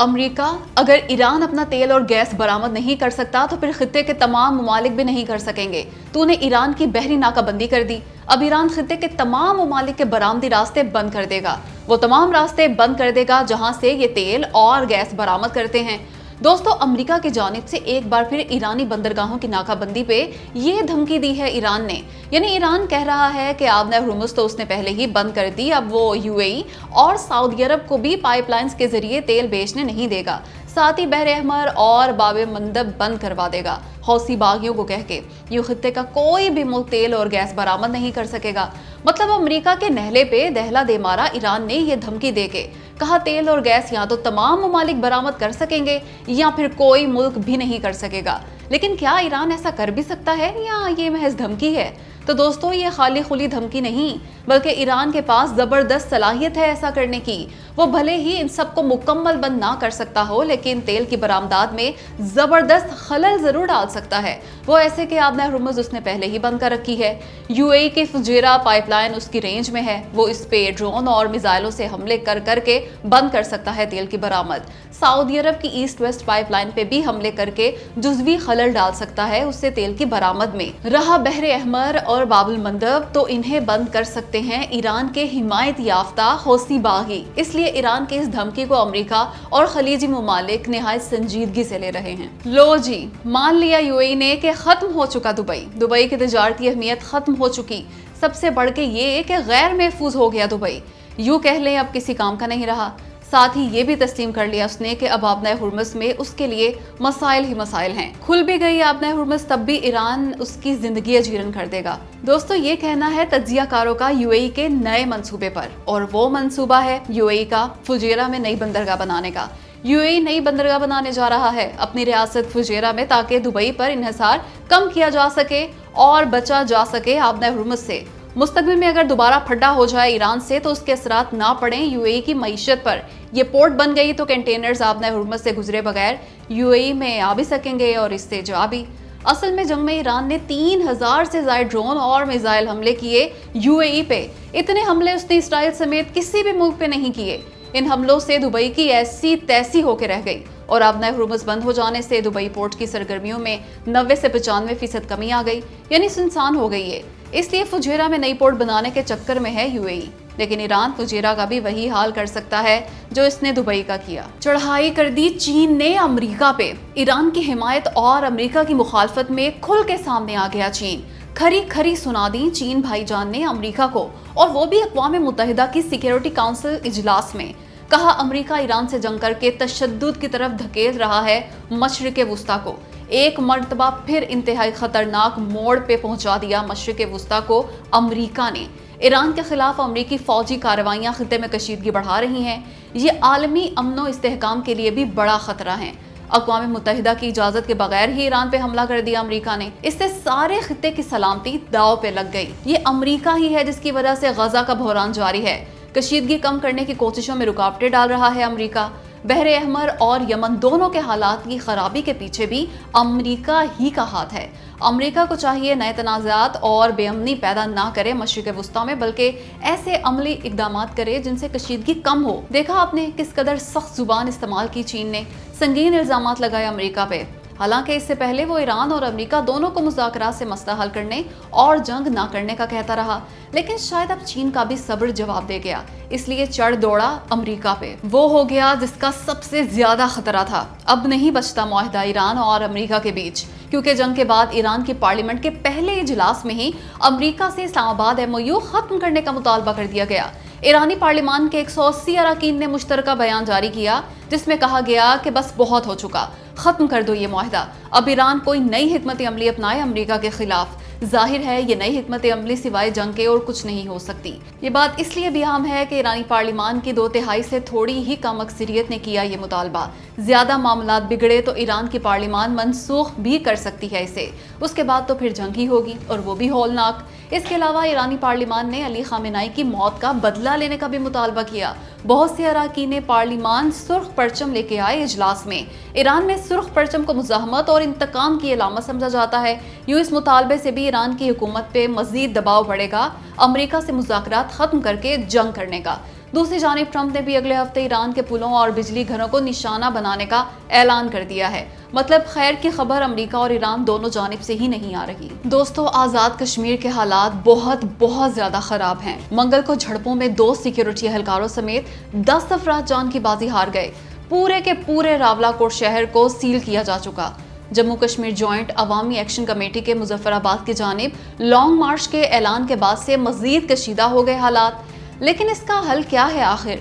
امریکہ اگر ایران اپنا تیل اور گیس برآمد نہیں کر سکتا تو پھر خطے کے تمام ممالک بھی نہیں کر سکیں گے۔ تو نے ایران کی بحری ناکہ بندی کر دی، اب ایران خطے کے تمام ممالک کے برآمدی راستے بند کر دے گا۔ وہ تمام راستے بند کر دے گا جہاں سے یہ تیل اور گیس برآمد کرتے ہیں۔ دوستو، امریکہ کی جانب سے ایک بار پھر ایرانی بندرگاہوں کی ناکہ بندی پہ یہ دھمکی دی ہے ایران نے، یعنی ایران کہہ رہا ہے کہ آبنہ ہرمز تو اس نے پہلے ہی بند کر دی، اب وہ UAE اور سعودی عرب کو بھی پائپ لائنز کے ذریعے تیل بیچنے نہیں دے گا، ساتھ ہی بحر احمر اور باب المندب بند کروا دے گا، حوثی باغیوں کو کہہ کے یہ خطے کا کوئی بھی ملک تیل اور گیس برآمد نہیں کر سکے گا۔ مطلب امریکہ کے نہلے پہ دہلا دے مارا ایران نے یہ دھمکی دے کے، کہا تیل اور گیس یا تو تمام ممالک برآمد کر سکیں گے یا پھر کوئی ملک بھی نہیں کر سکے گا۔ لیکن کیا ایران ایسا کر بھی سکتا ہے یا یہ محض دھمکی ہے؟ تو دوستو، یہ خالی خلی دھمکی نہیں بلکہ ایران کے پاس زبردست صلاحیت ہے ایسا کرنے کی۔ وہ بھلے ہی ان سب کو مکمل بند نہ کر سکتا ہو لیکن تیل کی برآمدات میں زبردست خلل ضرور ڈال سکتا ہے۔ وہ ایسے کہ آبنہ ہرمز اس نے پہلے ہی بند کر رکھی ہے، UAE کی فجیرہ پائپ لائن اس کی رینج میں ہے، وہ اس پہ ڈرون اور میزائلوں سے حملے کر کے بند کر سکتا ہے تیل کی برآمد۔ سعودی عرب کی ایسٹ ویسٹ پائپ لائن پہ بھی حملے کر کے جزوی خلل ڈال سکتا ہے اس سے تیل کی برآمد میں۔ رہا بحر احمر اور باب المندب تو انہیں بند کر سکتے ہیں ایران کے حمایت یافتہ حوثی باغی، اس لیے ایران کی اس دھمکی کو امریکہ اور خلیجی ممالک نہایت سنجیدگی سے لے رہے ہیں۔ لو جی، مان لیا UAE نے کہ ختم ہو چکا دبئی کی تجارتی اہمیت ختم ہو چکی، سب سے بڑھ کے یہ کہ غیر محفوظ ہو گیا دبئی، یوں کہہ لیں اب کسی کام کا نہیں رہا۔ ساتھ ہی یہ بھی تسلیم کر لیا اس نے کہ اب آبنہ ہرمز میں اس کے لیے مسائل ہی مسائل ہیں۔ کھل بھی گئی آبنہ ہرمز تب بھی ایران اس کی زندگی اجیرن کر دے گا۔ دوستو، یہ کہنا ہے تجزیہ کاروں کا UAE کے نئے منصوبے پر، اور وہ منصوبہ ہے UAE کا فجیرہ میں نئی بندرگاہ بنانے کا۔ UAE نئی بندرگاہ بنانے جا رہا ہے اپنی ریاست فجیرہ میں تاکہ دبئی پر انحصار کم کیا جا سکے اور بچا جا سکے آبنہ ہرمز سے۔ مستقبل میں اگر دوبارہ پھڈا ہو جائے ایران سے تو اس کے اثرات نہ پڑیں UAE کی معیشت پر۔ یہ پورٹ بن گئی تو کنٹینرز آبنہ ہرمز سے گزرے بغیر UAE میں آ بھی سکیں گے اور اس سے جا بھی۔ اصل میں جنگ میں ایران نے 3000 سے زائد ڈرون اور میزائل حملے کیے UAE پہ۔ اتنے حملے اس نے اسرائیل سمیت کسی بھی ملک پہ نہیں کیے۔ ان حملوں سے دبئی کی ایسی تیسی ہو کے رہ گئی، اور آبنہ ہرمز بند ہو جانے سے دبئی پورٹ کی سرگرمیوں میں 90 سے 95% کمی آ گئی، یعنی سنسان ہو گئی ہے۔ اس لیے فجیرہ میں نئی پورٹ بنانے کے چکر میں ہے UAE، لیکن ایران فجیرہ کا بھی وہی حال کر سکتا ہے جو اس نے دبئی کا کیا۔ چڑھائی کر دی چین نے امریکہ پہ، ایران کی حمایت اور امریکہ کی مخالفت میں کھل کے سامنے آ گیا چین۔ کھری سنا دی چین بھائی جان نے امریکہ کو، اور وہ بھی اقوام متحدہ کی سیکیورٹی کونسل اجلاس میں۔ کہا امریکہ ایران سے جنگ کر کے تشدد کی طرف دھکیل رہا ہے مشرق وسطیٰ کو۔ ایک مرتبہ پھر انتہائی خطرناک موڑ پہ پہنچا دیا مشرق وسطیٰ کو امریکہ نے۔ ایران کے خلاف امریکی فوجی کارروائیاں خطے میں کشیدگی بڑھا رہی ہیں، یہ عالمی امن و استحکام کے لیے بھی بڑا خطرہ ہے۔ اقوام متحدہ کی اجازت کے بغیر ہی ایران پہ حملہ کر دیا امریکہ نے، اس سے سارے خطے کی سلامتی داؤ پہ لگ گئی۔ یہ امریکہ ہی ہے جس کی وجہ سے غزہ کا بحران جاری ہے۔ کشیدگی کم کرنے کی کوششوں میں رکاوٹیں ڈال رہا ہے امریکہ۔ بحر احمر اور یمن دونوں کے حالات کی خرابی کے پیچھے بھی امریکہ ہی کا ہاتھ ہے۔ امریکہ کو چاہیے نئے تنازعات اور بے امنی پیدا نہ کرے مشرق وسطیٰ میں، بلکہ ایسے عملی اقدامات کرے جن سے کشیدگی کم ہو۔ دیکھا آپ نے کس قدر سخت زبان استعمال کی چین نے، سنگین الزامات لگائے امریکہ پہ۔ حالانکہ اس سے پہلے وہ ایران اور امریکہ دونوں کو مذاکرات سے مسئلہ حل کرنے اور جنگ نہ کرنے کا کہتا رہا، لیکن شاید اب چین کا بھی صبر جواب دے گیا، اس لیے چڑھ دوڑا امریکہ پہ۔ وہ ہو گیا جس کا سب سے زیادہ خطرہ تھا۔ اب نہیں بچتا معاہدہ ایران اور امریکہ کے بیچ، کیونکہ جنگ کے بعد ایران کی پارلیمنٹ کے پہلے اجلاس میں ہی امریکہ سے اسلام آباد MOU ختم کرنے کا مطالبہ کر دیا گیا۔ ایرانی پارلیمان کے 180 اراکین نے مشترکہ بیان جاری کیا جس میں کہا گیا کہ بس بہت ہو چکا، ختم کر دو یہ معاہدہ۔ اب ایران کوئی نئی حکمت عملی اپنائے امریکہ کے خلاف۔ ظاہر ہے یہ نئی حکمت عملی سوائے جنگ کے اور کچھ نہیں ہو سکتی۔ یہ بات اس لیے بھی اہم ہے کہ ایرانی پارلیمان کی 2/3 سے تھوڑی ہی کم اکثریت نے کیا یہ مطالبہ۔ زیادہ معاملات بگڑے تو ایران کی پارلیمان منسوخ بھی کر سکتی ہے اسے، اس کے بعد تو پھر جنگ ہی ہوگی، اور وہ بھی ہولناک۔ اس کے علاوہ ایرانی پارلیمان نے علی خامنہئی کی موت کا بدلہ لینے کا بھی مطالبہ کیا۔ بہت سے اراکین پارلیمان سرخ پرچم لے کے آئے اجلاس میں۔ ایران میں سرخ پرچم کو مزاحمت اور انتقام کی علامت سمجھا جاتا ہے۔ یوں اس مطالبے سے بھی ایران کی حکومت پہ مزید دباؤ بڑھے گا امریکہ سے مذاکرات ختم کر کے جنگ کرنے کا۔ دوسری جانب ٹرمپ نے بھی اگلے ہفتے ایران کے پلوں اور بجلی گھروں کو نشانہ بنانے کا اعلان کر دیا ہے۔ مطلب خیر کی خبر امریکہ اور ایران دونوں جانب سے ہی نہیں آ رہی۔ دوستو، آزاد کشمیر کے حالات بہت زیادہ خراب ہیں۔ منگل کو جھڑپوں میں 2 سیکیورٹی اہلکاروں سمیت 10 افراد جان کی بازی ہار گئے۔ پورے کے پورے راولاکوٹ شہر کو سیل کیا جا چکا۔ جموں کشمیر جوائنٹ عوامی ایکشن کمیٹی کے مظفر آباد کی جانب لانگ مارچ کے اعلان کے بعد سے مزید کشیدہ ہو گئے حالات۔ لیکن اس کا حل کیا ہے آخر؟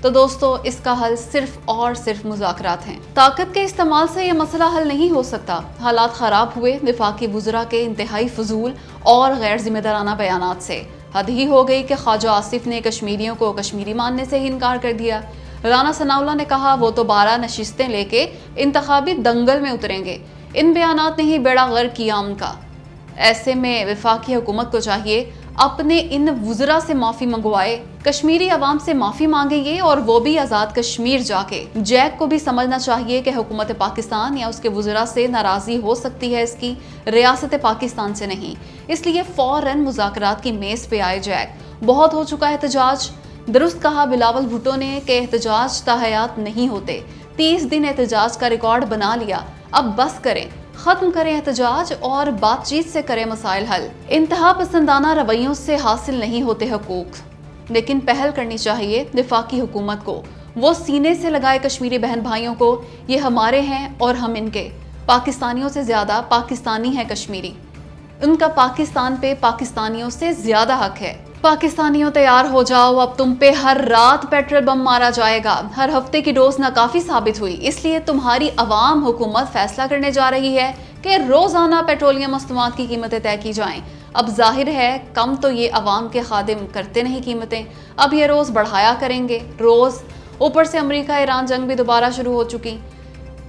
تو دوستو، اس کا حل صرف اور صرف مذاکرات ہیں۔ طاقت کے استعمال سے یہ مسئلہ حل نہیں ہو سکتا۔ حالات خراب ہوئے وفاقی وزراء کے انتہائی فضول اور غیر ذمہ دارانہ بیانات سے۔ حد ہی ہو گئی کہ خواجہ آصف نے کشمیریوں کو کشمیری ماننے سے ہی انکار کر دیا۔ رانا ثناءاللہ نے کہا وہ تو 12 نشستیں لے کے انتخابی دنگل میں اتریں گے۔ ان بیانات نے ہی بیڑا غرق کیا ان کا۔ ایسے میں وفاقی حکومت کو چاہیے اپنے ان وزراء سے معافی منگوائے، کشمیری عوام سے معافی مانگے یہ، اور وہ بھی آزاد کشمیر جا کے۔ جیک کو بھی سمجھنا چاہیے کہ حکومت پاکستان یا اس کے وزراء سے ناراضی ہو سکتی ہے اس کی، ریاست پاکستان سے نہیں۔ اس لیے فوراً مذاکرات کی میز پہ آئے جیک۔ بہت ہو چکا احتجاج۔ درست کہا بلاول بھٹو نے کہ احتجاج تاحیات نہیں ہوتے۔ 30 دن احتجاج کا ریکارڈ بنا لیا، اب بس کریں، ختم کریں احتجاج اور بات چیت سے کریں مسائل حل۔ انتہا پسندانہ رویوں سے حاصل نہیں ہوتے حقوق، لیکن پہل کرنی چاہیے وفاقی حکومت کو۔ وہ سینے سے لگائے کشمیری بہن بھائیوں کو، یہ ہمارے ہیں اور ہم ان کے۔ پاکستانیوں سے زیادہ پاکستانی ہے کشمیری، ان کا پاکستان پہ پاکستانیوں سے زیادہ حق ہے۔ پاکستانیوں تیار ہو جاؤ، اب تم پہ ہر رات پیٹرول بم مارا جائے گا۔ ہر ہفتے کی ڈوز ناکافی ثابت ہوئی، اس لیے تمہاری عوام حکومت فیصلہ کرنے جا رہی ہے کہ روزانہ پیٹرولیم مصنوعات کی قیمتیں طے کی جائیں۔ اب ظاہر ہے کم تو یہ عوام کے خادم کرتے نہیں قیمتیں، اب یہ روز بڑھایا کریں گے روز۔ اوپر سے امریکہ ایران جنگ بھی دوبارہ شروع ہو چکی،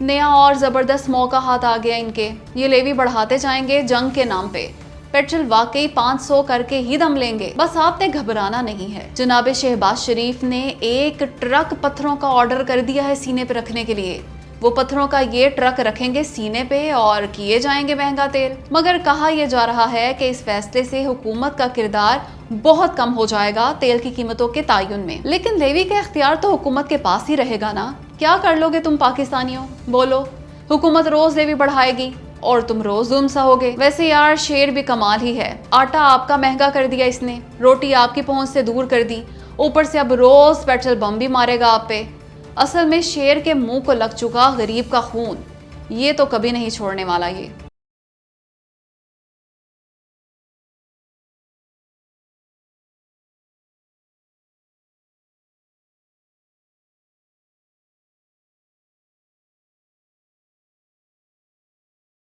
نیا اور زبردست موقع ہاتھ آ گیا ان کے۔ یہ لیوی بڑھاتے جائیں گے جنگ کے نام پہ۔ پیٹرول واقعی 500 کر کے ہی دم لیں گے، بس آپ نے گھبرانا نہیں ہے۔ جناب شہباز شریف نے 1 ٹرک پتھروں کا آرڈر کر دیا ہے سینے پہ رکھنے کے لیے۔ وہ پتھروں کا یہ ٹرک رکھیں گے سینے پہ اور کیے جائیں گے مہنگا تیل۔ مگر کہا یہ جا رہا ہے کہ اس فیصلے سے حکومت کا کردار بہت کم ہو جائے گا تیل کی قیمتوں کے تعین میں۔ لیکن لیوی کا اختیار تو حکومت کے پاس ہی رہے گا نا۔ کیا کر لو گے تم پاکستانیوں؟ بولو۔ حکومت روز لیوی بڑھائے گی اور تم روز ظلم سہوگے۔ ویسے یار شیر بھی کمال ہی ہے، آٹا آپ کا مہنگا کر دیا اس نے، روٹی آپ کی پہنچ سے دور کر دی، اوپر سے اب روز پیٹرول بم بھی مارے گا آپ پہ۔ اصل میں شیر کے منہ کو لگ چکا غریب کا خون، یہ تو کبھی نہیں چھوڑنے والا یہ۔